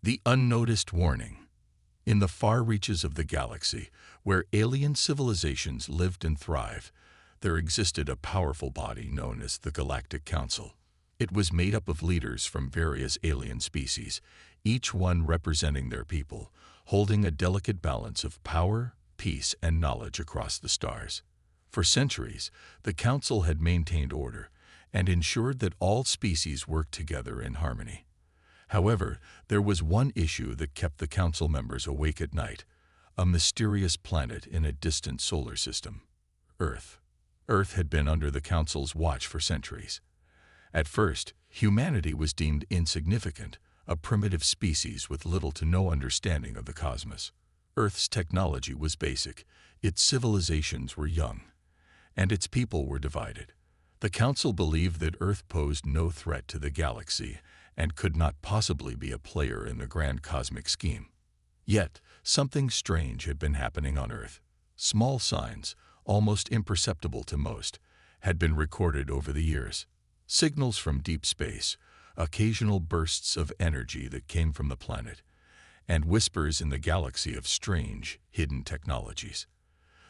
The unnoticed warning. In the far reaches of the galaxy, where alien civilizations lived and thrived, there existed a powerful body known as the Galactic Council. It was made up of leaders from various alien species, each one representing their people, holding a delicate balance of power, peace, and knowledge across the stars. For centuries, the Council had maintained order and ensured that all species worked together in harmony. However, there was one issue that kept the Council members awake at night: a mysterious planet in a distant solar system. Earth. Earth had been under the Council's watch for centuries. At first, humanity was deemed insignificant, a primitive species with little to no understanding of the cosmos. Earth's technology was basic, its civilizations were young, and its people were divided. The Council believed that Earth posed no threat to the galaxy and could not possibly be a player in the grand cosmic scheme. Yet, something strange had been happening on Earth. Small signs, almost imperceptible to most, had been recorded over the years. Signals from deep space, occasional bursts of energy that came from the planet, and whispers in the galaxy of strange, hidden technologies.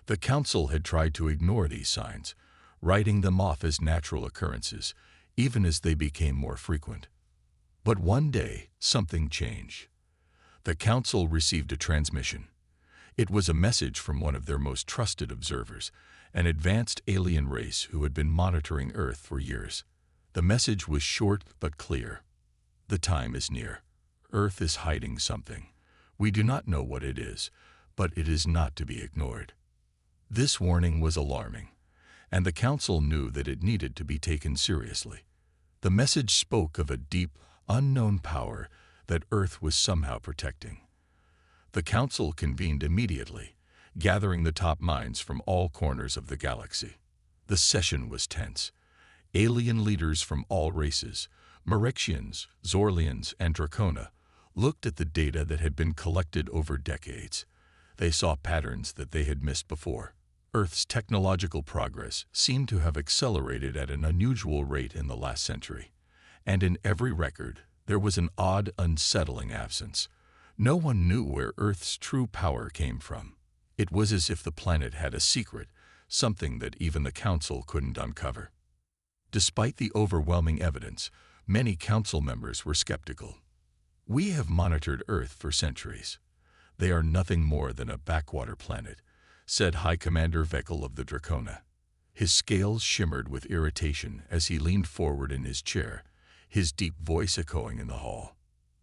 The Council had tried to ignore these signs, writing them off as natural occurrences, even as they became more frequent. But one day, something changed. The Council received a transmission. It was a message from one of their most trusted observers, an advanced alien race who had been monitoring Earth for years. The message was short but clear. The time is near. Earth is hiding something. We do not know what it is, but it is not to be ignored. This warning was alarming, and the Council knew that it needed to be taken seriously. The message spoke of a deep, unknown power that Earth was somehow protecting. The Council convened immediately, gathering the top minds from all corners of the galaxy. The session was tense. Alien leaders from all races, Marexians, Zorlians, and Dracona, looked at the data that had been collected over decades. They saw patterns that they had missed before. Earth's technological progress seemed to have accelerated at an unusual rate in the last century. And in every record, there was an odd, unsettling absence. No one knew where Earth's true power came from. It was as if the planet had a secret, something that even the Council couldn't uncover. Despite the overwhelming evidence, many Council members were skeptical. "We have monitored Earth for centuries. They are nothing more than a backwater planet," said High Commander Veckel of the Dracona. His scales shimmered with irritation as he leaned forward in his chair, his deep voice echoing in the hall.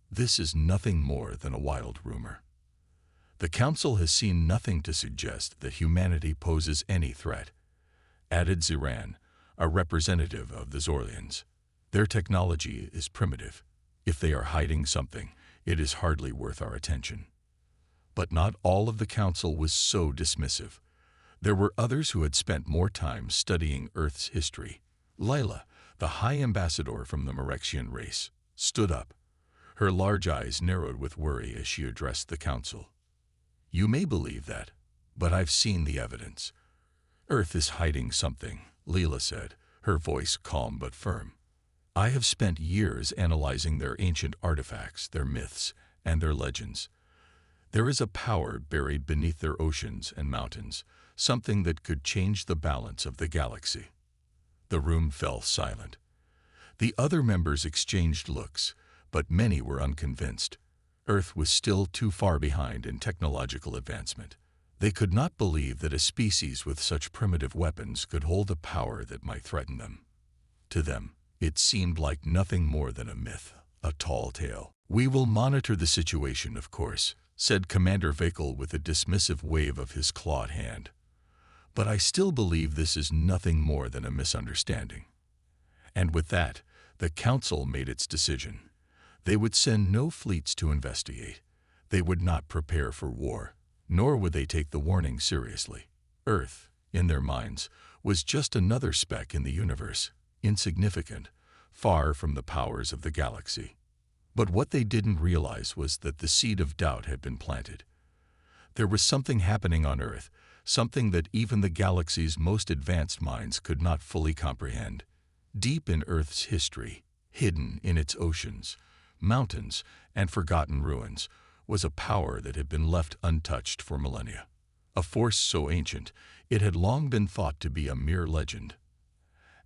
"This is nothing more than a wild rumor. The Council has seen nothing to suggest that humanity poses any threat," added Ziran, a representative of the Zorlians. "Their technology is primitive. If they are hiding something, it is hardly worth our attention." But not all of the Council was so dismissive. There were others who had spent more time studying Earth's history. Lila, the High Ambassador from the Marexian race, stood up. Her large eyes narrowed with worry as she addressed the Council. "You may believe that, but I've seen the evidence. Earth is hiding something," Lila said, her voice calm but firm. "I have spent years analyzing their ancient artifacts, their myths, and their legends. There is a power buried beneath their oceans and mountains, something that could change the balance of the galaxy." The room fell silent. The other members exchanged looks, but many were unconvinced. Earth was still too far behind in technological advancement. They could not believe that a species with such primitive weapons could hold a power that might threaten them. To them, it seemed like nothing more than a myth, a tall tale. "We will monitor the situation, of course," said Commander Veckel with a dismissive wave of his clawed hand. "But I still believe this is nothing more than a misunderstanding." And with that, the Council made its decision. They would send no fleets to investigate. They would not prepare for war, nor would they take the warning seriously. Earth, in their minds, was just another speck in the universe, insignificant, far from the powers of the galaxy. But what they didn't realize was that the seed of doubt had been planted. There was something happening on Earth, something that even the galaxy's most advanced minds could not fully comprehend. Deep in Earth's history, hidden in its oceans, mountains, and forgotten ruins, was a power that had been left untouched for millennia. A force so ancient, it had long been thought to be a mere legend.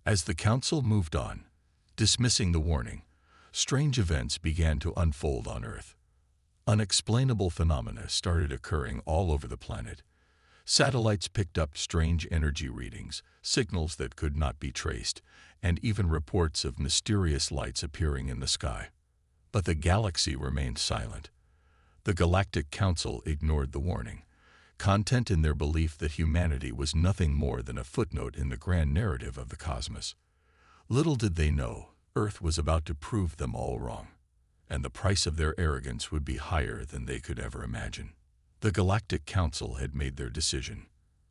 As the Council moved on, dismissing the warning, strange events began to unfold on Earth. Unexplainable phenomena started occurring all over the planet. Satellites picked up strange energy readings, signals that could not be traced, and even reports of mysterious lights appearing in the sky. But the galaxy remained silent. The Galactic Council ignored the warning, content in their belief that humanity was nothing more than a footnote in the grand narrative of the cosmos. Little did they know, Earth was about to prove them all wrong, and the price of their arrogance would be higher than they could ever imagine. The Galactic Council had made their decision.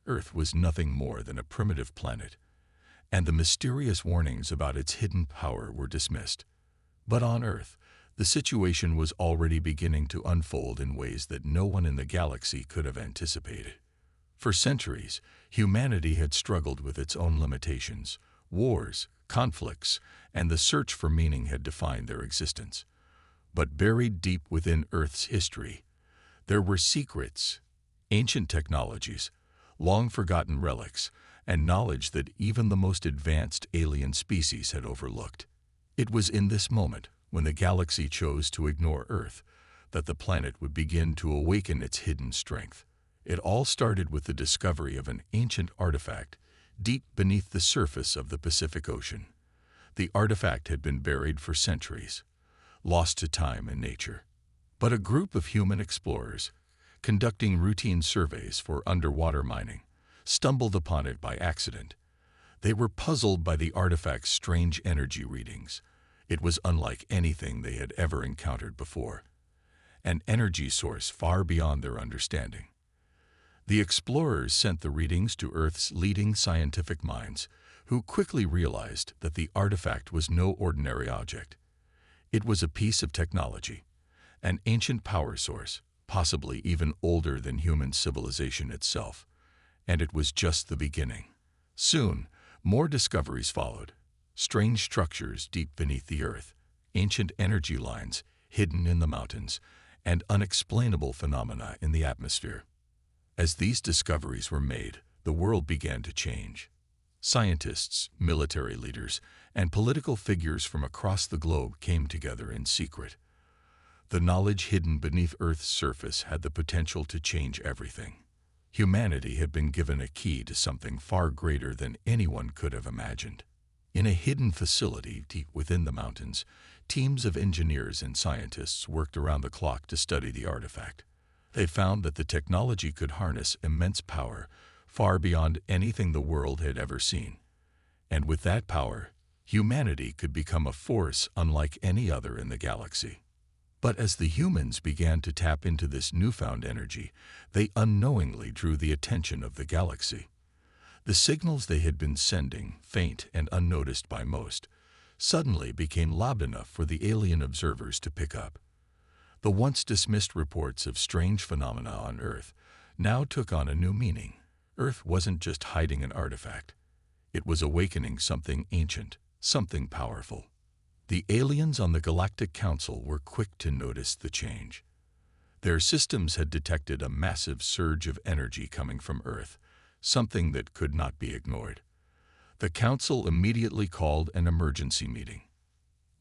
Earth was nothing more than a primitive planet, and the mysterious warnings about its hidden power were dismissed. But on Earth, the situation was already beginning to unfold in ways that no one in the galaxy could have anticipated. For centuries, humanity had struggled with its own limitations. Wars, conflicts, and the search for meaning had defined their existence. But buried deep within Earth's history, there were secrets, ancient technologies, long-forgotten relics, and knowledge that even the most advanced alien species had overlooked. It was in this moment, when the galaxy chose to ignore Earth, that the planet would begin to awaken its hidden strength. It all started with the discovery of an ancient artifact deep beneath the surface of the Pacific Ocean. The artifact had been buried for centuries, lost to time and nature. But a group of human explorers, conducting routine surveys for underwater mining, stumbled upon it by accident. They were puzzled by the artifact's strange energy readings. It was unlike anything they had ever encountered before, an energy source far beyond their understanding. The explorers sent the readings to Earth's leading scientific minds, who quickly realized that the artifact was no ordinary object. It was a piece of technology, an ancient power source, possibly even older than human civilization itself. And it was just the beginning. Soon, more discoveries followed. Strange structures deep beneath the Earth, ancient energy lines hidden in the mountains, and unexplainable phenomena in the atmosphere. As these discoveries were made, the world began to change. Scientists, military leaders, and political figures from across the globe came together in secret. The knowledge hidden beneath Earth's surface had the potential to change everything. Humanity had been given a key to something far greater than anyone could have imagined. In a hidden facility deep within the mountains, teams of engineers and scientists worked around the clock to study the artifact. They found that the technology could harness immense power, far beyond anything the world had ever seen. And with that power, humanity could become a force unlike any other in the galaxy. But as the humans began to tap into this newfound energy, they unknowingly drew the attention of the galaxy. The signals they had been sending, faint and unnoticed by most, suddenly became loud enough for the alien observers to pick up. The once dismissed reports of strange phenomena on Earth now took on a new meaning. Earth wasn't just hiding an artifact. It was awakening something ancient, something powerful. The aliens on the Galactic Council were quick to notice the change. Their systems had detected a massive surge of energy coming from Earth, something that could not be ignored. The Council immediately called an emergency meeting.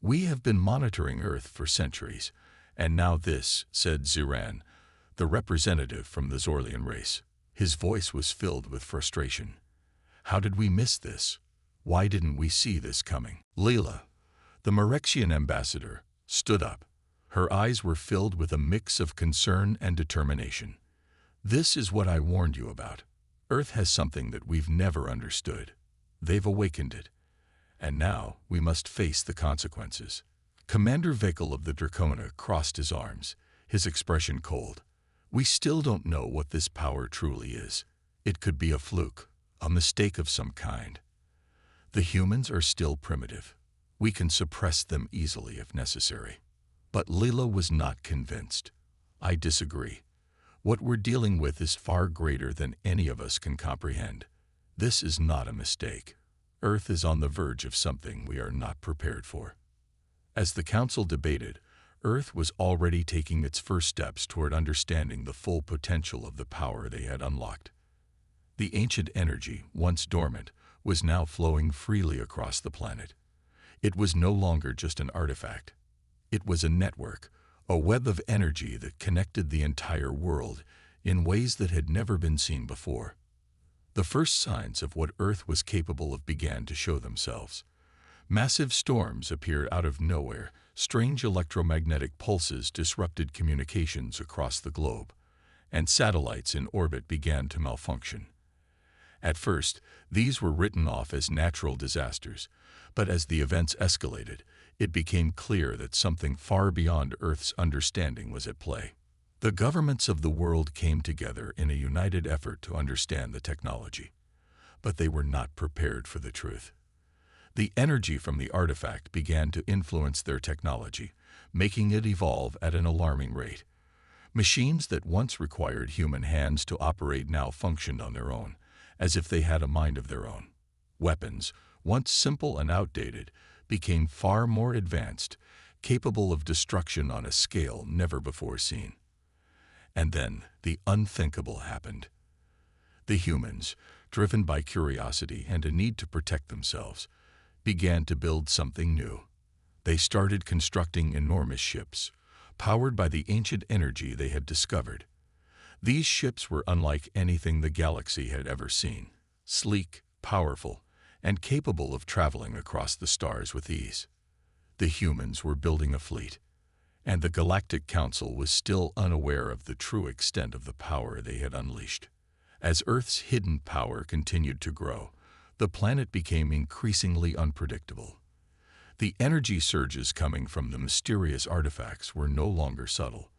"We have been monitoring Earth for centuries, and now this," said Ziran, the representative from the Zorlian race. His voice was filled with frustration. "How did we miss this? Why didn't we see this coming?" Leela, the Marexian ambassador, stood up. Her eyes were filled with a mix of concern and determination. "This is what I warned you about. Earth has something that we've never understood. They've awakened it. And now we must face the consequences." Commander Vekel of the Dracona crossed his arms, his expression cold. "We still don't know what this power truly is. It could be a fluke, a mistake of some kind. The humans are still primitive. We can suppress them easily if necessary." But Leela was not convinced. "I disagree. What we're dealing with is far greater than any of us can comprehend. This is not a mistake. Earth is on the verge of something we are not prepared for." As the Council debated, Earth was already taking its first steps toward understanding the full potential of the power they had unlocked. The ancient energy, once dormant, was now flowing freely across the planet. It was no longer just an artifact. It was a network, a web of energy that connected the entire world in ways that had never been seen before. The first signs of what Earth was capable of began to show themselves. Massive storms appeared out of nowhere. Strange electromagnetic pulses disrupted communications across the globe, and satellites in orbit began to malfunction. At first, these were written off as natural disasters, but as the events escalated, it became clear that something far beyond Earth's understanding was at play. The governments of the world came together in a united effort to understand the technology, but they were not prepared for the truth. The energy from the artifact began to influence their technology, making it evolve at an alarming rate. Machines that once required human hands to operate now functioned on their own, as if they had a mind of their own. Weapons, once simple and outdated, became far more advanced, capable of destruction on a scale never before seen. And then the unthinkable happened. The humans, driven by curiosity and a need to protect themselves, began to build something new. They started constructing enormous ships, powered by the ancient energy they had discovered. These ships were unlike anything the galaxy had ever seen, sleek, powerful, and capable of traveling across the stars with ease. The humans were building a fleet, and the Galactic Council was still unaware of the true extent of the power they had unleashed. As Earth's hidden power continued to grow, the planet became increasingly unpredictable. The energy surges coming from the mysterious artifacts were no longer subtle.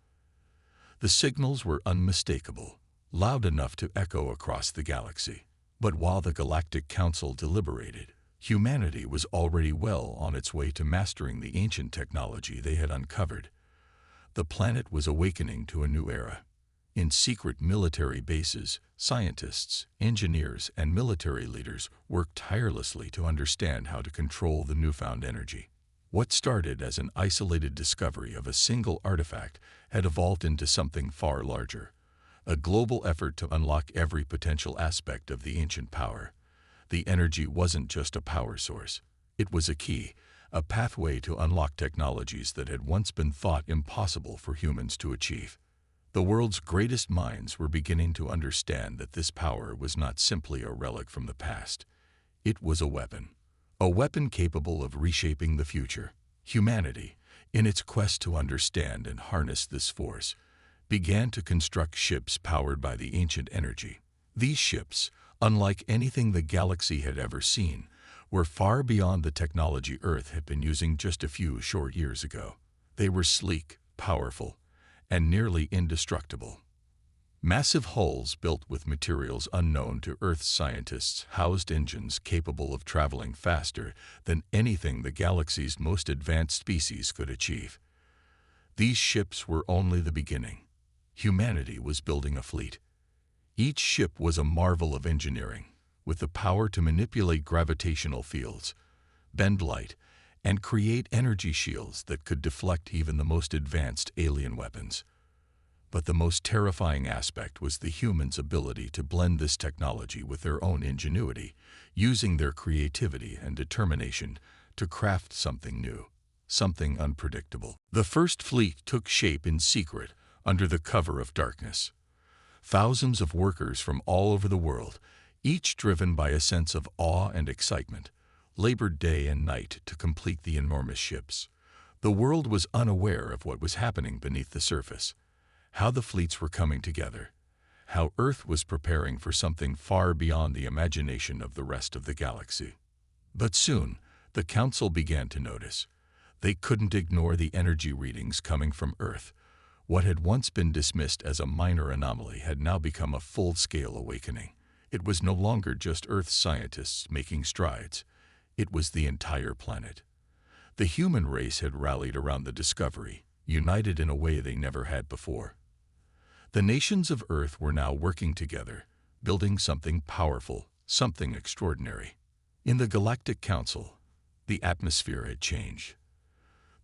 The signals were unmistakable, loud enough to echo across the galaxy. But while the Galactic Council deliberated, humanity was already well on its way to mastering the ancient technology they had uncovered. The planet was awakening to a new era. In secret military bases, scientists, engineers, and military leaders worked tirelessly to understand how to control the newfound energy. What started as an isolated discovery of a single artifact had evolved into something far larger, a global effort to unlock every potential aspect of the ancient power. The energy wasn't just a power source. It was a key, a pathway to unlock technologies that had once been thought impossible for humans to achieve. The world's greatest minds were beginning to understand that this power was not simply a relic from the past. It was a weapon capable of reshaping the future. Humanity, in its quest to understand and harness this force, began to construct ships powered by the ancient energy. These ships, unlike anything the galaxy had ever seen, were far beyond the technology Earth had been using just a few short years ago. They were sleek, powerful, and nearly indestructible. Massive hulls built with materials unknown to Earth's scientists housed engines capable of traveling faster than anything the galaxy's most advanced species could achieve. These ships were only the beginning. Humanity was building a fleet. Each ship was a marvel of engineering, with the power to manipulate gravitational fields, bend light, and create energy shields that could deflect even the most advanced alien weapons. But the most terrifying aspect was the humans' ability to blend this technology with their own ingenuity, using their creativity and determination to craft something new, something unpredictable. The first fleet took shape in secret, under the cover of darkness. Thousands of workers from all over the world, each driven by a sense of awe and excitement, labored day and night to complete the enormous ships. The world was unaware of what was happening beneath the surface, how the fleets were coming together, how Earth was preparing for something far beyond the imagination of the rest of the galaxy. But soon, the Council began to notice. They couldn't ignore the energy readings coming from Earth. What had once been dismissed as a minor anomaly had now become a full-scale awakening. It was no longer just Earth scientists making strides. It was the entire planet. The human race had rallied around the discovery, united in a way they never had before. The nations of Earth were now working together, building something powerful, something extraordinary. In the Galactic Council, the atmosphere had changed.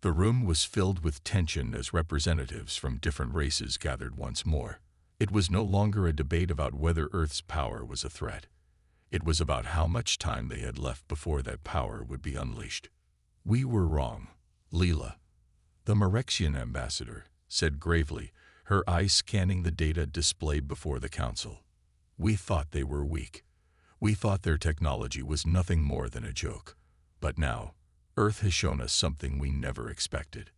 The room was filled with tension as representatives from different races gathered once more. It was no longer a debate about whether Earth's power was a threat. It was about how much time they had left before that power would be unleashed. "We were wrong," Leela, the Marexian ambassador, said gravely, her eyes scanning the data displayed before the council. "We thought they were weak. We thought their technology was nothing more than a joke. But now, Earth has shown us something we never expected."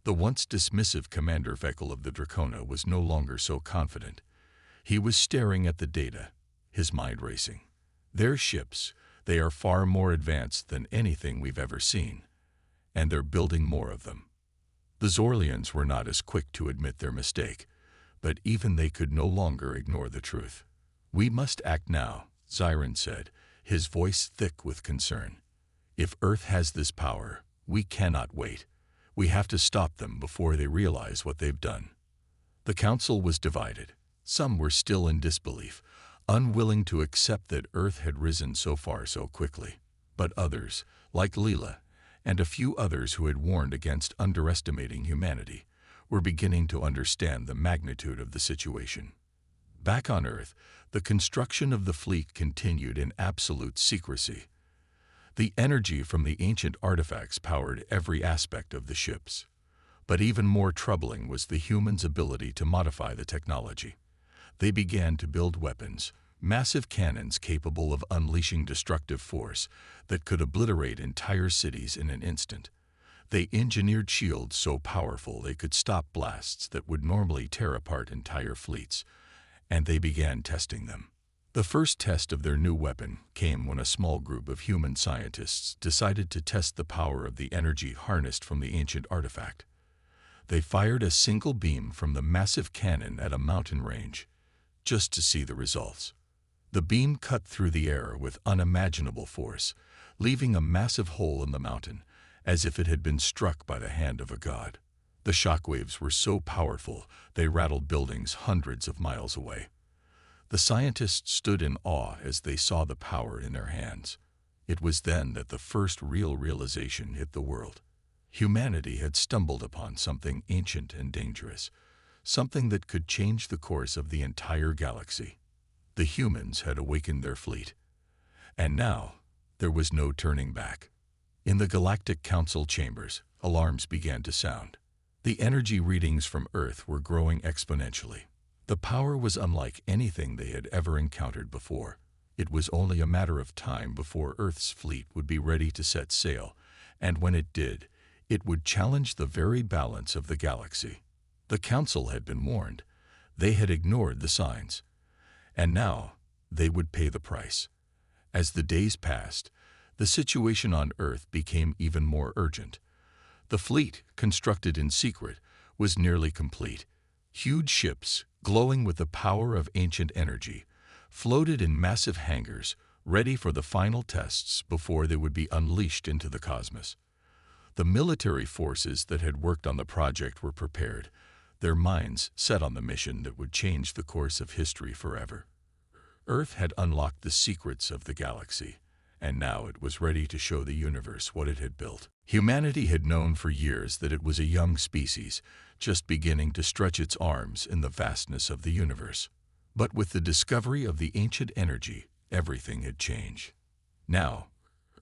The once dismissive Commander Vekel of the Dracona was no longer so confident. He was staring at the data, his mind racing. "Their ships, they are far more advanced than anything we've ever seen. And they're building more of them." The Zorlians were not as quick to admit their mistake, but even they could no longer ignore the truth. "We must act now," Zyron said, his voice thick with concern. "If Earth has this power, we cannot wait. We have to stop them before they realize what they've done." The council was divided. Some were still in disbelief, unwilling to accept that Earth had risen so far so quickly. But others, like Leela, and a few others who had warned against underestimating humanity, were beginning to understand the magnitude of the situation. Back on Earth, the construction of the fleet continued in absolute secrecy. The energy from the ancient artifacts powered every aspect of the ships. But even more troubling was the humans' ability to modify the technology. They began to build weapons, massive cannons capable of unleashing destructive force that could obliterate entire cities in an instant. They engineered shields so powerful they could stop blasts that would normally tear apart entire fleets, and they began testing them. The first test of their new weapon came when a small group of human scientists decided to test the power of the energy harnessed from the ancient artifact. They fired a single beam from the massive cannon at a mountain range, just to see the results. The beam cut through the air with unimaginable force, leaving a massive hole in the mountain, as if it had been struck by the hand of a god. The shockwaves were so powerful they rattled buildings hundreds of miles away. The scientists stood in awe as they saw the power in their hands. It was then that the first real realization hit the world. Humanity had stumbled upon something ancient and dangerous, something that could change the course of the entire galaxy. The humans had awakened their fleet. And now, there was no turning back. In the Galactic Council chambers, alarms began to sound. The energy readings from Earth were growing exponentially. The power was unlike anything they had ever encountered before. It was only a matter of time before Earth's fleet would be ready to set sail, and when it did, it would challenge the very balance of the galaxy. The Council had been warned. They had ignored the signs. And now, they would pay the price. As the days passed, the situation on Earth became even more urgent. The fleet, constructed in secret, was nearly complete. Huge ships, glowing with the power of ancient energy, floated in massive hangars, ready for the final tests before they would be unleashed into the cosmos. The military forces that had worked on the project were prepared, their minds set on the mission that would change the course of history forever. Earth had unlocked the secrets of the galaxy, and now it was ready to show the universe what it had built. Humanity had known for years that it was a young species, just beginning to stretch its arms in the vastness of the universe. But with the discovery of the ancient energy, everything had changed. Now,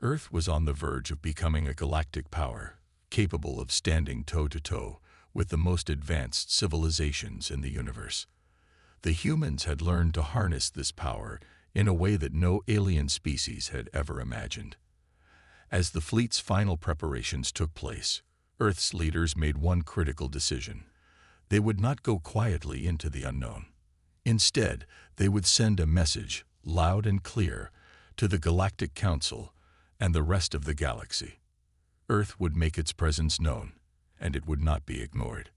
Earth was on the verge of becoming a galactic power, capable of standing toe-to-toe with the most advanced civilizations in the universe. The humans had learned to harness this power in a way that no alien species had ever imagined. As the fleet's final preparations took place, Earth's leaders made one critical decision. They would not go quietly into the unknown. Instead, they would send a message, loud and clear, to the Galactic Council and the rest of the galaxy. Earth would make its presence known, and it would not be ignored.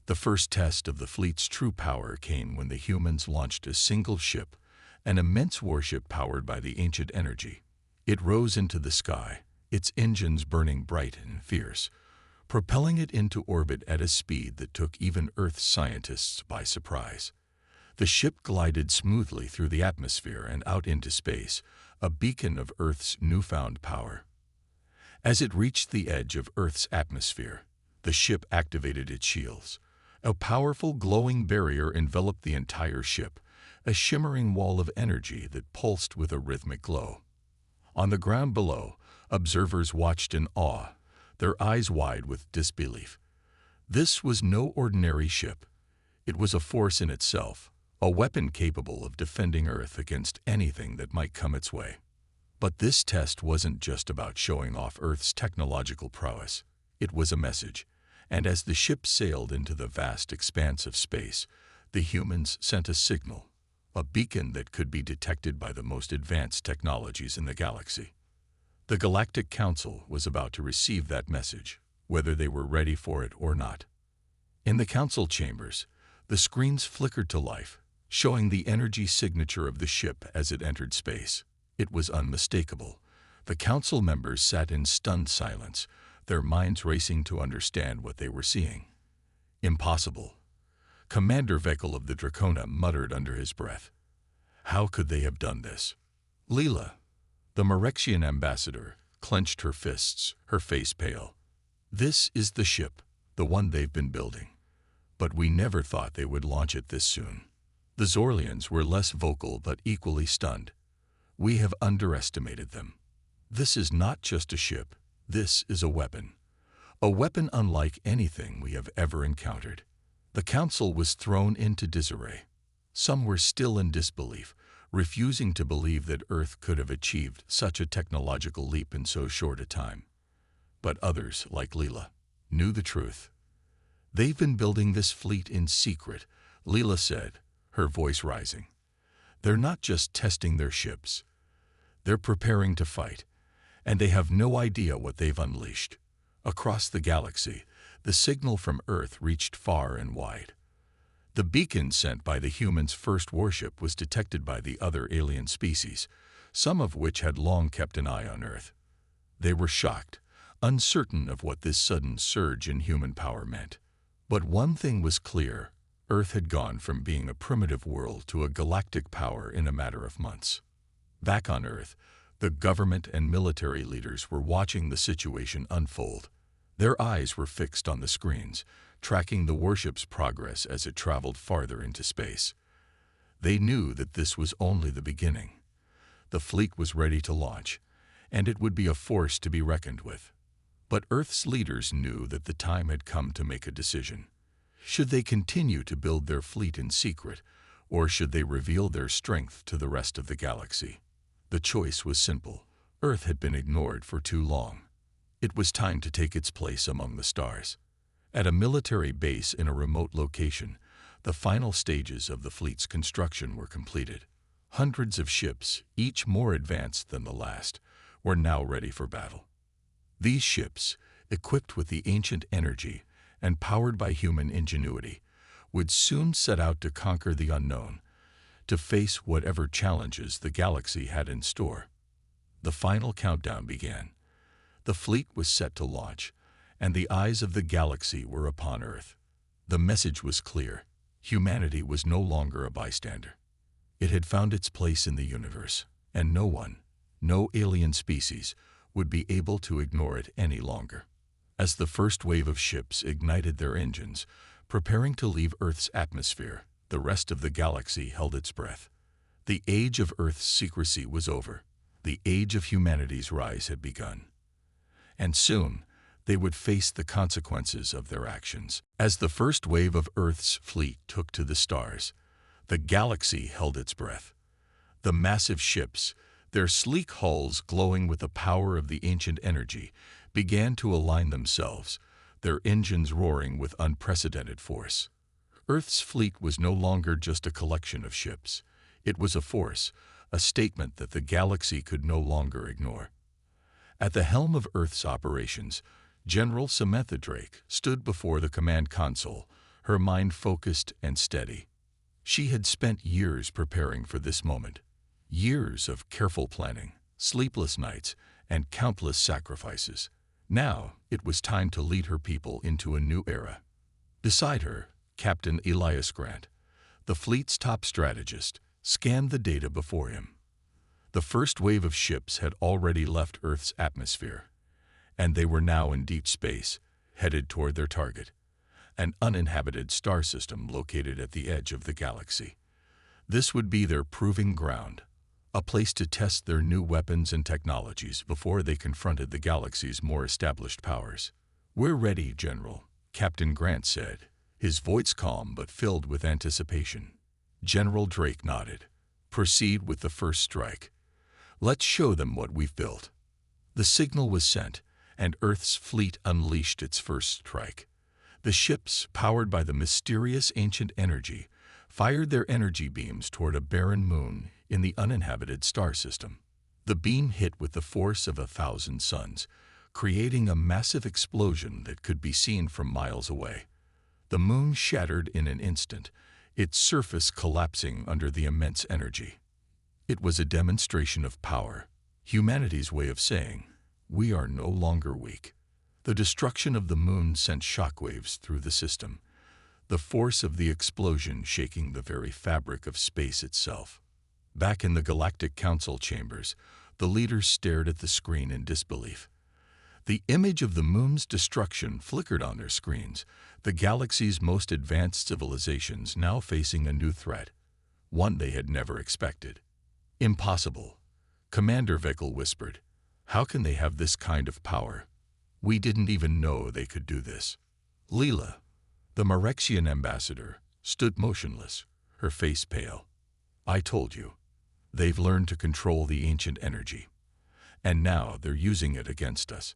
The first test of the fleet's true power came when the humans launched a single ship, an immense warship powered by the ancient energy. It rose into the sky, its engines burning bright and fierce, propelling it into orbit at a speed that took even Earth's scientists by surprise. The ship glided smoothly through the atmosphere and out into space, a beacon of Earth's newfound power. As it reached the edge of Earth's atmosphere, the ship activated its shields. A powerful glowing barrier enveloped the entire ship, a shimmering wall of energy that pulsed with a rhythmic glow. On the ground below, observers watched in awe, their eyes wide with disbelief. This was no ordinary ship. It was a force in itself, a weapon capable of defending Earth against anything that might come its way. But this test wasn't just about showing off Earth's technological prowess. It was a message, and as the ship sailed into the vast expanse of space, the humans sent a signal, a beacon that could be detected by the most advanced technologies in the galaxy. The Galactic Council was about to receive that message, whether they were ready for it or not. In the council chambers, the screens flickered to life, showing the energy signature of the ship as it entered space. It was unmistakable. The council members sat in stunned silence, their minds racing to understand what they were seeing. Impossible. Commander Vekel of the Dracona muttered under his breath. How could they have done this? Leela, the Marexian ambassador, clenched her fists, her face pale. This is the ship, the one they've been building. But we never thought they would launch it this soon. The Zorlians were less vocal but equally stunned. We have underestimated them. This is not just a ship. This is a weapon. A weapon unlike anything we have ever encountered. The council was thrown into disarray. Some were still in disbelief, refusing to believe that Earth could have achieved such a technological leap in so short a time. But others, like Leela, knew the truth. They've been building this fleet in secret, Leela said, her voice rising. They're not just testing their ships. They're preparing to fight, and they have no idea what they've unleashed. Across the galaxy, the signal from Earth reached far and wide. The beacon sent by the humans' first warship was detected by the other alien species, some of which had long kept an eye on Earth. They were shocked, uncertain of what this sudden surge in human power meant. But one thing was clear: Earth had gone from being a primitive world to a galactic power in a matter of months. Back on Earth, the government and military leaders were watching the situation unfold. Their eyes were fixed on the screens, tracking the warship's progress as it traveled farther into space. They knew that this was only the beginning. The fleet was ready to launch, and it would be a force to be reckoned with. But Earth's leaders knew that the time had come to make a decision. Should they continue to build their fleet in secret, or should they reveal their strength to the rest of the galaxy? The choice was simple. Earth had been ignored for too long. It was time to take its place among the stars. At a military base in a remote location, the final stages of the fleet's construction were completed. Hundreds of ships, each more advanced than the last, were now ready for battle. These ships, equipped with the ancient energy and powered by human ingenuity, would soon set out to conquer the unknown, to face whatever challenges the galaxy had in store. The final countdown began. The fleet was set to launch, and the eyes of the galaxy were upon Earth. The message was clear. Humanity was no longer a bystander. It had found its place in the universe, and no one, no alien species, would be able to ignore it any longer. As the first wave of ships ignited their engines, preparing to leave Earth's atmosphere, the rest of the galaxy held its breath. The age of Earth's secrecy was over. The age of humanity's rise had begun. And soon, they would face the consequences of their actions. As the first wave of Earth's fleet took to the stars, the galaxy held its breath. The massive ships, their sleek hulls glowing with the power of the ancient energy, began to align themselves, their engines roaring with unprecedented force. Earth's fleet was no longer just a collection of ships. It was a force, a statement that the galaxy could no longer ignore. At the helm of Earth's operations, General Samantha Drake stood before the command console, her mind focused and steady. She had spent years preparing for this moment. Years of careful planning, sleepless nights, and countless sacrifices. Now, it was time to lead her people into a new era. Beside her, Captain Elias Grant, the fleet's top strategist, scanned the data before him. The first wave of ships had already left Earth's atmosphere, and they were now in deep space, headed toward their target, an uninhabited star system located at the edge of the galaxy. This would be their proving ground, a place to test their new weapons and technologies before they confronted the galaxy's more established powers. "We're ready, General," Captain Grant said, his voice calm but filled with anticipation. General Drake nodded. "Proceed with the first strike. Let's show them what we've built." The signal was sent, and Earth's fleet unleashed its first strike. The ships, powered by the mysterious ancient energy, fired their energy beams toward a barren moon in the uninhabited star system. The beam hit with the force of 1,000 suns, creating a massive explosion that could be seen from miles away. The moon shattered in an instant, its surface collapsing under the immense energy. It was a demonstration of power, humanity's way of saying, "We are no longer weak." The destruction of the moon sent shockwaves through the system, the force of the explosion shaking the very fabric of space itself. Back in the Galactic Council chambers, the leaders stared at the screen in disbelief. The image of the moon's destruction flickered on their screens, the galaxy's most advanced civilizations now facing a new threat, one they had never expected. "Impossible," Commander Vekal whispered. "How can they have this kind of power? We didn't even know they could do this." Leela, the Marexian ambassador, stood motionless, her face pale. "I told you. They've learned to control the ancient energy. And now they're using it against us."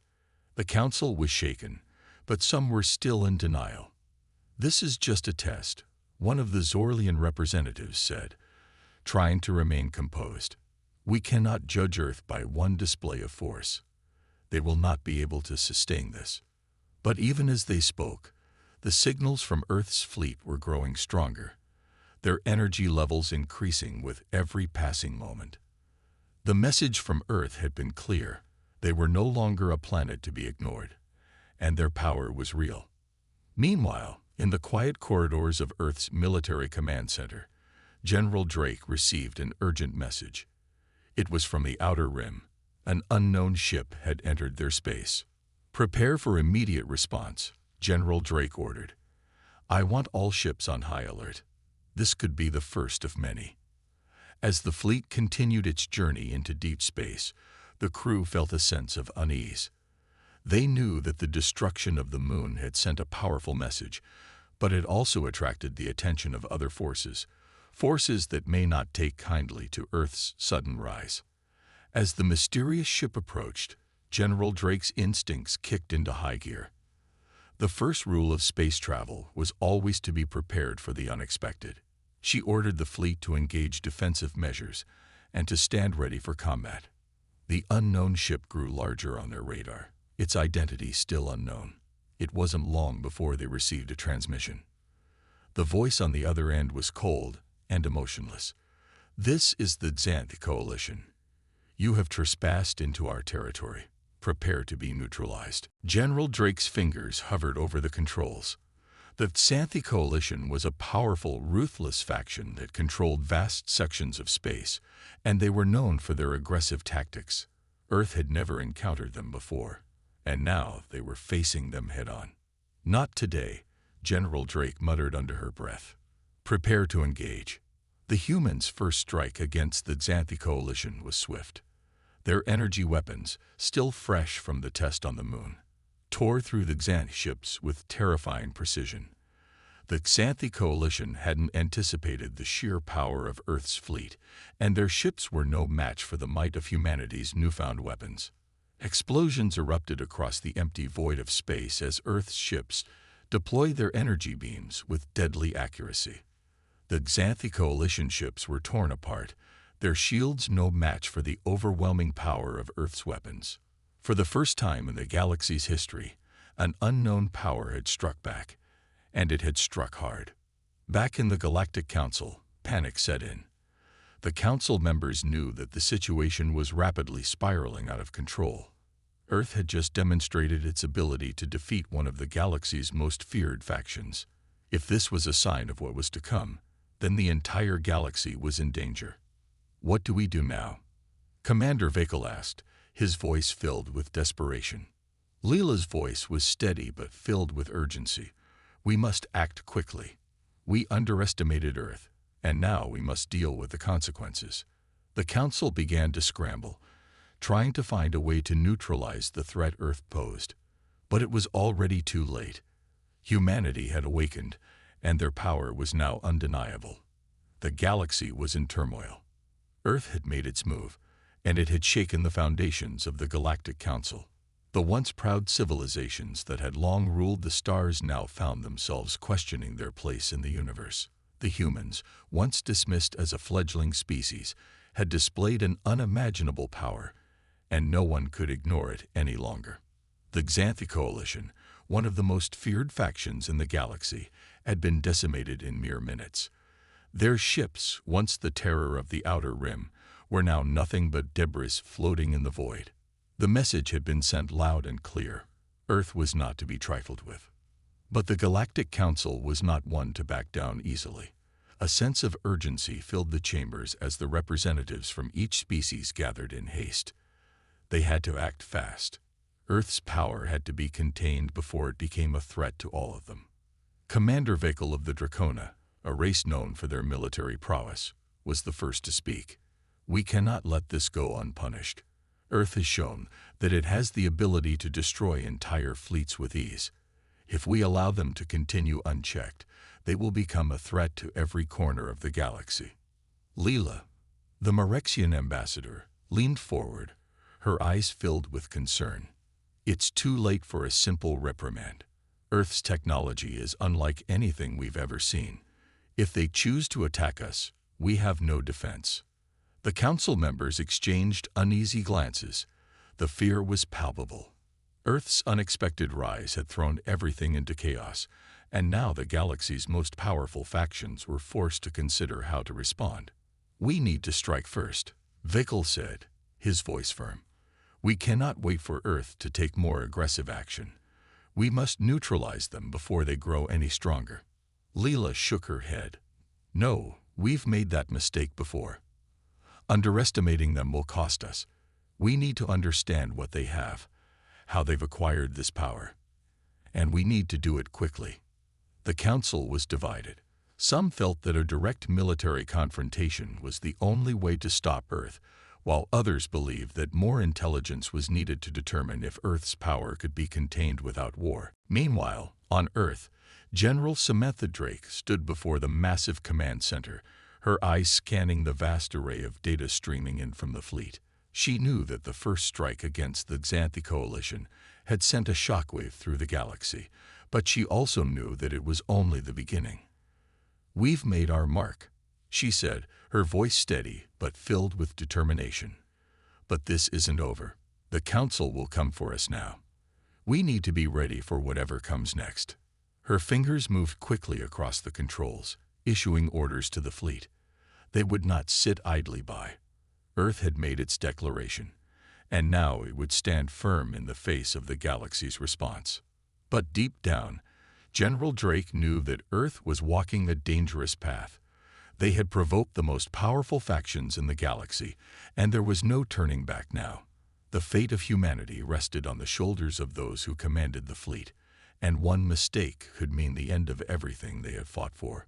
The council was shaken, but some were still in denial. "This is just a test," one of the Zorlian representatives said, trying to remain composed. "We cannot judge Earth by one display of force. They will not be able to sustain this." But even as they spoke, the signals from Earth's fleet were growing stronger, their energy levels increasing with every passing moment. The message from Earth had been clear. They were no longer a planet to be ignored, and their power was real. Meanwhile, in the quiet corridors of Earth's military command center, General Drake received an urgent message. It was from the Outer Rim. An unknown ship had entered their space. "Prepare for immediate response," General Drake ordered. "I want all ships on high alert. This could be the first of many." As the fleet continued its journey into deep space, the crew felt a sense of unease. They knew that the destruction of the moon had sent a powerful message, but it also attracted the attention of other forces that may not take kindly to Earth's sudden rise. As the mysterious ship approached, General Drake's instincts kicked into high gear. The first rule of space travel was always to be prepared for the unexpected. She ordered the fleet to engage defensive measures and to stand ready for combat. The unknown ship grew larger on their radar, its identity still unknown. It wasn't long before they received a transmission. The voice on the other end was cold and emotionless. "This is the Xanthi Coalition. You have trespassed into our territory. Prepare to be neutralized." General Drake's fingers hovered over the controls. The Xanthi Coalition was a powerful, ruthless faction that controlled vast sections of space, and they were known for their aggressive tactics. Earth had never encountered them before, and now they were facing them head-on. "Not today," General Drake muttered under her breath. "Prepare to engage." The humans' first strike against the Xanthi Coalition was swift. Their energy weapons, still fresh from the test on the moon, tore through the Xanthi ships with terrifying precision. The Xanthi Coalition hadn't anticipated the sheer power of Earth's fleet, and their ships were no match for the might of humanity's newfound weapons. Explosions erupted across the empty void of space as Earth's ships deployed their energy beams with deadly accuracy. The Xanthi Coalition ships were torn apart, their shields no match for the overwhelming power of Earth's weapons. For the first time in the galaxy's history, an unknown power had struck back, and it had struck hard. Back in the Galactic Council, panic set in. The Council members knew that the situation was rapidly spiraling out of control. Earth had just demonstrated its ability to defeat one of the galaxy's most feared factions. If this was a sign of what was to come, then the entire galaxy was in danger. "What do we do now?" Commander Vekal asked, his voice filled with desperation. Leela's voice was steady but filled with urgency. We must act quickly. We underestimated Earth, and now we must deal with the consequences. The Council began to scramble, trying to find a way to neutralize the threat Earth posed. But it was already too late. Humanity had awakened, and their power was now undeniable. The galaxy was in turmoil. Earth had made its move, and it had shaken the foundations of the Galactic Council. The once proud civilizations that had long ruled the stars now found themselves questioning their place in the universe. The humans, once dismissed as a fledgling species, had displayed an unimaginable power, and no one could ignore it any longer. The Xanthi Coalition, one of the most feared factions in the galaxy, had been decimated in mere minutes. Their ships, once the terror of the Outer Rim, were now nothing but debris floating in the void. The message had been sent loud and clear. Earth was not to be trifled with. But the Galactic Council was not one to back down easily. A sense of urgency filled the chambers as the representatives from each species gathered in haste. They had to act fast. Earth's power had to be contained before it became a threat to all of them. Commander Vekel of the Dracona, a race known for their military prowess, was the first to speak. We cannot let this go unpunished. Earth has shown that it has the ability to destroy entire fleets with ease. If we allow them to continue unchecked, they will become a threat to every corner of the galaxy. Leela, the Marexian ambassador, leaned forward, her eyes filled with concern. It's too late for a simple reprimand. Earth's technology is unlike anything we've ever seen. If they choose to attack us, we have no defense. The council members exchanged uneasy glances. The fear was palpable. Earth's unexpected rise had thrown everything into chaos, and now the galaxy's most powerful factions were forced to consider how to respond. We need to strike first, Vekel said, his voice firm. We cannot wait for Earth to take more aggressive action. We must neutralize them before they grow any stronger. Leela shook her head. No, we've made that mistake before. Underestimating them will cost us. We need to understand what they have, how they've acquired this power, and we need to do it quickly. The council was divided. Some felt that a direct military confrontation was the only way to stop Earth, while others believed that more intelligence was needed to determine if Earth's power could be contained without war. Meanwhile, on Earth, General Samantha Drake stood before the massive command center, her eyes scanning the vast array of data streaming in from the fleet. She knew that the first strike against the Xanthi Coalition had sent a shockwave through the galaxy, but she also knew that it was only the beginning. We've made our mark, she said, her voice steady but filled with determination. But this isn't over. The council will come for us now. We need to be ready for whatever comes next. Her fingers moved quickly across the controls, issuing orders to the fleet. They would not sit idly by. Earth had made its declaration, and now it would stand firm in the face of the galaxy's response. But deep down, General Drake knew that Earth was walking a dangerous path. They had provoked the most powerful factions in the galaxy, and there was no turning back now. The fate of humanity rested on the shoulders of those who commanded the fleet, and one mistake could mean the end of everything they had fought for.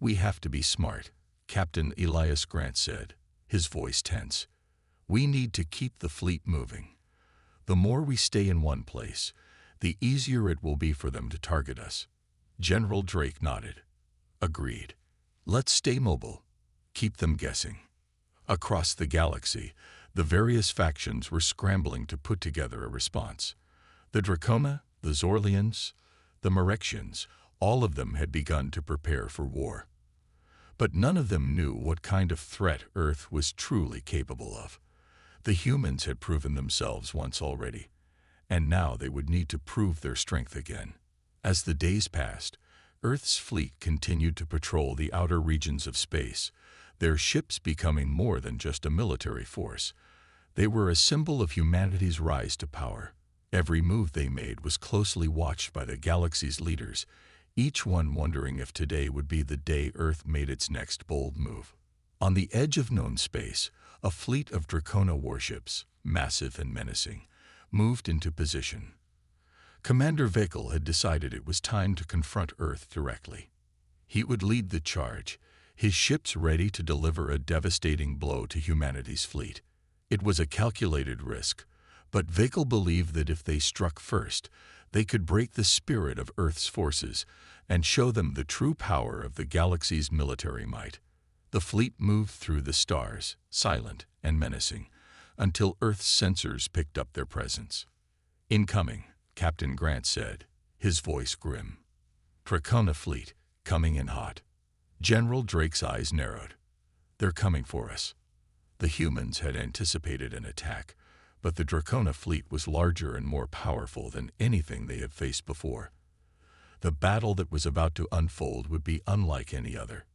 We have to be smart, Captain Elias Grant said, his voice tense. We need to keep the fleet moving. The more we stay in one place, the easier it will be for them to target us. General Drake nodded. Agreed. Let's stay mobile. Keep them guessing. Across the galaxy, the various factions were scrambling to put together a response. The Dracona, the Zorlians, the Marexians, all of them had begun to prepare for war. But none of them knew what kind of threat Earth was truly capable of. The humans had proven themselves once already, and now they would need to prove their strength again. As the days passed, Earth's fleet continued to patrol the outer regions of space, their ships becoming more than just a military force. They were a symbol of humanity's rise to power. Every move they made was closely watched by the galaxy's leaders, each one wondering if today would be the day Earth made its next bold move. On the edge of known space, a fleet of Dracona warships, massive and menacing, moved into position. Commander Vekel had decided it was time to confront Earth directly. He would lead the charge, his ships ready to deliver a devastating blow to humanity's fleet. It was a calculated risk, but Vekel believed that if they struck first, they could break the spirit of Earth's forces and show them the true power of the galaxy's military might. The fleet moved through the stars, silent and menacing, until Earth's sensors picked up their presence. "Incoming," Captain Grant said, his voice grim. "Dracona fleet, coming in hot." General Drake's eyes narrowed. "They're coming for us." The humans had anticipated an attack, but the Dracona fleet was larger and more powerful than anything they had faced before. The battle that was about to unfold would be unlike any other.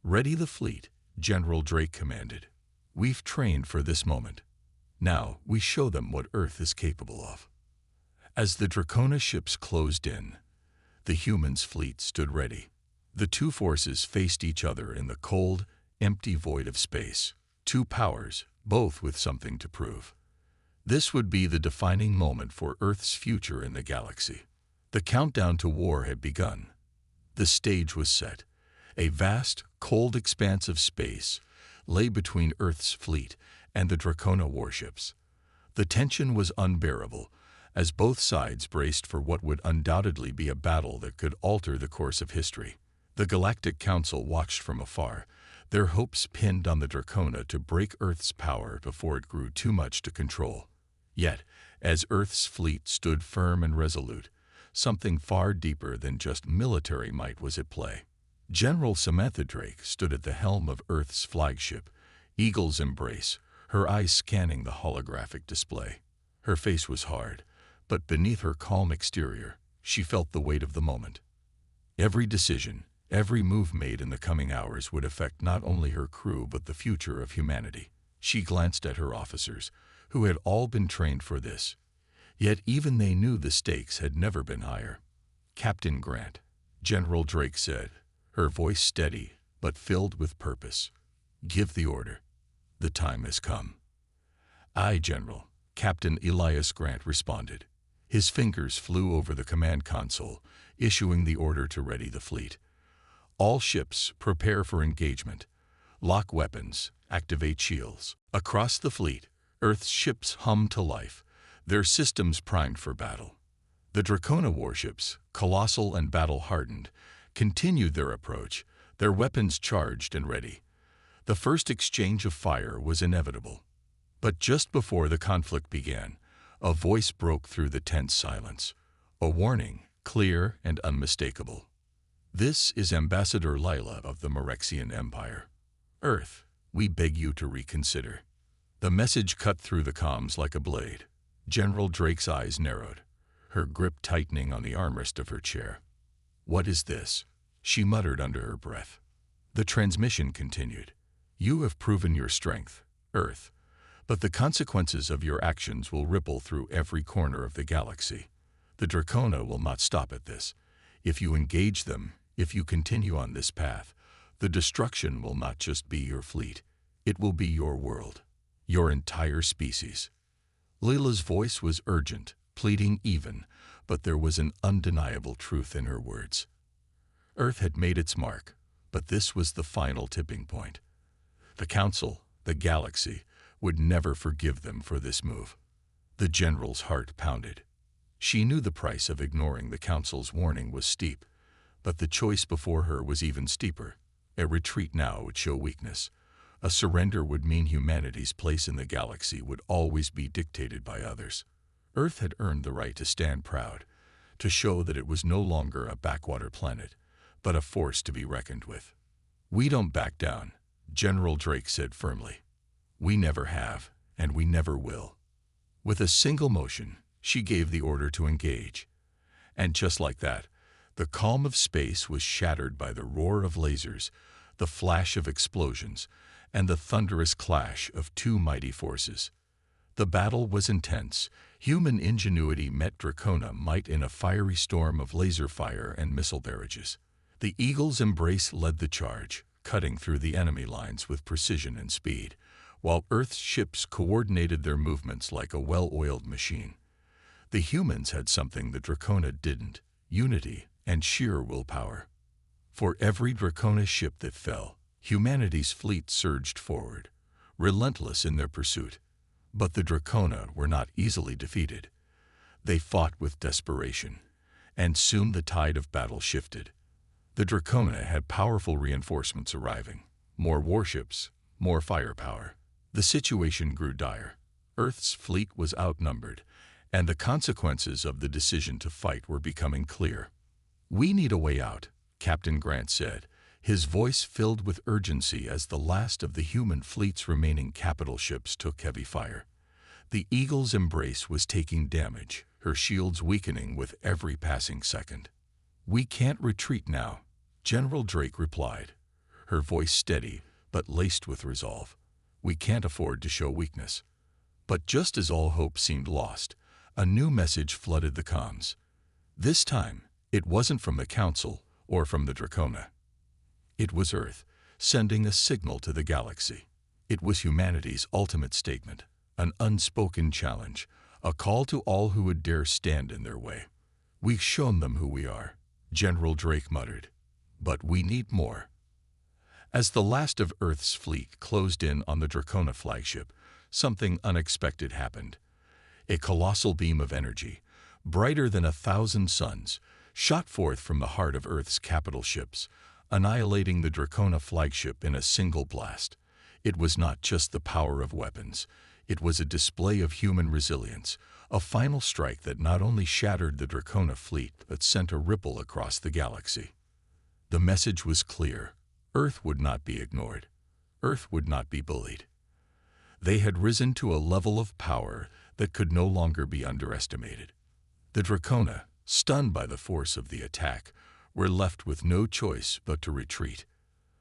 "Ready the fleet," General Drake commanded. "We've trained for this moment. Now we show them what Earth is capable of." As the Dracona ships closed in, the humans' fleet stood ready. The two forces faced each other in the cold, empty void of space. Two powers, both with something to prove. This would be the defining moment for Earth's future in the galaxy. The countdown to war had begun. The stage was set. A vast, cold expanse of space lay between Earth's fleet and the Dracona warships. The tension was unbearable, as both sides braced for what would undoubtedly be a battle that could alter the course of history. The Galactic Council watched from afar, their hopes pinned on the Dracona to break Earth's power before it grew too much to control. Yet, as Earth's fleet stood firm and resolute, something far deeper than just military might was at play. General Samantha Drake stood at the helm of Earth's flagship, Eagle's Embrace, her eyes scanning the holographic display. Her face was hard, but beneath her calm exterior, she felt the weight of the moment. Every decision, every move made in the coming hours would affect not only her crew but the future of humanity. She glanced at her officers, who had all been trained for this. Yet even they knew the stakes had never been higher. "Captain Grant," General Drake said, her voice steady but filled with purpose. "Give the order. The time has come." "Aye, General," Captain Elias Grant responded. His fingers flew over the command console, issuing the order to ready the fleet. "All ships, prepare for engagement. Lock weapons, activate shields." Across the fleet, Earth's ships hummed to life, their systems primed for battle. The Dracona warships, colossal and battle-hardened, continued their approach, their weapons charged and ready. The first exchange of fire was inevitable. But just before the conflict began, a voice broke through the tense silence, a warning, clear and unmistakable. "This is Ambassador Lila of the Marexian Empire. Earth, we beg you to reconsider." The message cut through the comms like a blade. General Drake's eyes narrowed, her grip tightening on the armrest of her chair. "What is this?" she muttered under her breath. The transmission continued. "You have proven your strength, Earth, but the consequences of your actions will ripple through every corner of the galaxy. The Dracona will not stop at this. If you engage them, if you continue on this path, the destruction will not just be your fleet. It will be your world, your entire species." Lila's voice was urgent, pleading even, but there was an undeniable truth in her words. Earth had made its mark, but this was the final tipping point. The Council, the galaxy, would never forgive them for this move. The general's heart pounded. She knew the price of ignoring the Council's warning was steep, but the choice before her was even steeper. A retreat now would show weakness. A surrender would mean humanity's place in the galaxy would always be dictated by others. Earth had earned the right to stand proud, to show that it was no longer a backwater planet, but a force to be reckoned with. "We don't back down," General Drake said firmly. "We never have, and we never will." With a single motion, she gave the order to engage. And just like that, the calm of space was shattered by the roar of lasers, the flash of explosions, and the thunderous clash of two mighty forces. The battle was intense. Human ingenuity met Dracona might in a fiery storm of laser fire and missile barrages. The Eagle's Embrace led the charge, cutting through the enemy lines with precision and speed, while Earth's ships coordinated their movements like a well-oiled machine. The humans had something the Dracona didn't: unity and sheer willpower. For every Dracona ship that fell, humanity's fleet surged forward, relentless in their pursuit. But the Dracona were not easily defeated. They fought with desperation, and soon the tide of battle shifted. The Dracona had powerful reinforcements arriving, more warships, more firepower. The situation grew dire. Earth's fleet was outnumbered, and the consequences of the decision to fight were becoming clear. "We need a way out," Captain Grant said, his voice filled with urgency as the last of the human fleet's remaining capital ships took heavy fire. The Eagle's Embrace was taking damage, her shields weakening with every passing second. "We can't retreat now," General Drake replied, her voice steady but laced with resolve. "We can't afford to show weakness." But just as all hope seemed lost, a new message flooded the comms. This time, it wasn't from the Council or from the Dracona. It was Earth, sending a signal to the galaxy. It was humanity's ultimate statement, an unspoken challenge, a call to all who would dare stand in their way. "We've shown them who we are," General Drake muttered, "but we need more." As the last of Earth's fleet closed in on the Dracona flagship, something unexpected happened. A colossal beam of energy, brighter than 1,000 suns, shot forth from the heart of Earth's capital ships, annihilating the Dracona flagship in a single blast. It was not just the power of weapons. It was a display of human resilience, a final strike that not only shattered the Dracona fleet but sent a ripple across the galaxy. The message was clear. Earth would not be ignored. Earth would not be bullied. They had risen to a level of power that could no longer be underestimated. The Dracona, stunned by the force of the attack, were left with no choice but to retreat.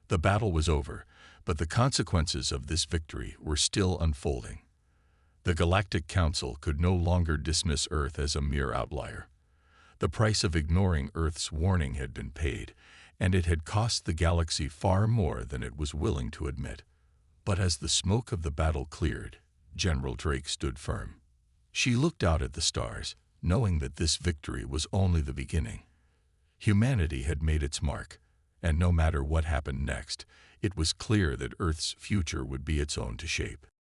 The battle was over, but the consequences of this victory were still unfolding. The Galactic Council could no longer dismiss Earth as a mere outlier. The price of ignoring Earth's warning had been paid, and it had cost the galaxy far more than it was willing to admit. But as the smoke of the battle cleared, General Drake stood firm. She looked out at the stars, knowing that this victory was only the beginning. Humanity had made its mark, and no matter what happened next, it was clear that Earth's future would be its own to shape.